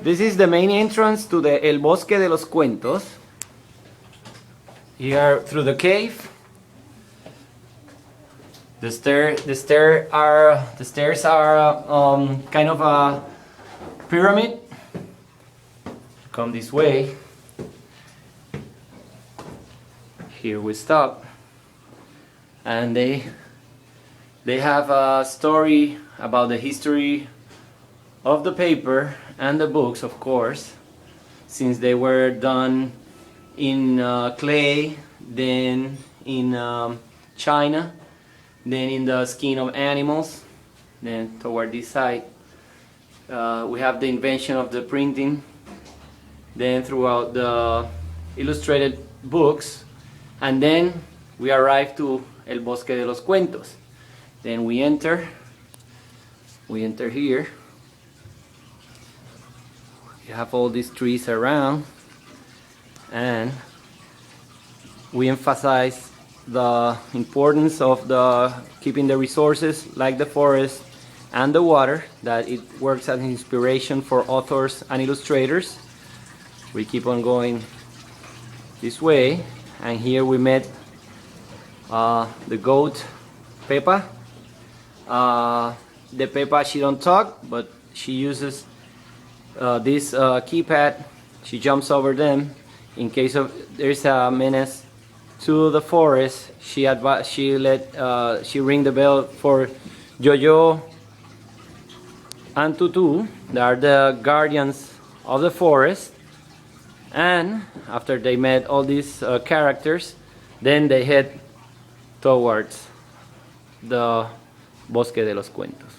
This is the main entrance to the El Bosque de los Cuentos. Here through the cave. The stairs are kind of a pyramid. Come this way. Here we stop, and they have a story about the history of the paper and the books, of course, since they were done in clay, then in China, then in the skin of animals. Then toward this side we have the invention of the printing. Then throughout the illustrated books, and then we arrive to El Bosque de los Cuentos. Then we enter here. You have all these trees around, and we emphasize the importance of keeping the resources like the forest and the water, that it works as an inspiration for authors and illustrators. We keep on going this way, and here we met the goat Pepa. The Pepa, she don't talk, but she uses this keypad. She jumps over them in case of there's a menace to the forest. She ring the bell for Jojo and Tutu. They are the guardians of the forest. And after they met all these characters, then they head towards the Bosque de los Cuentos.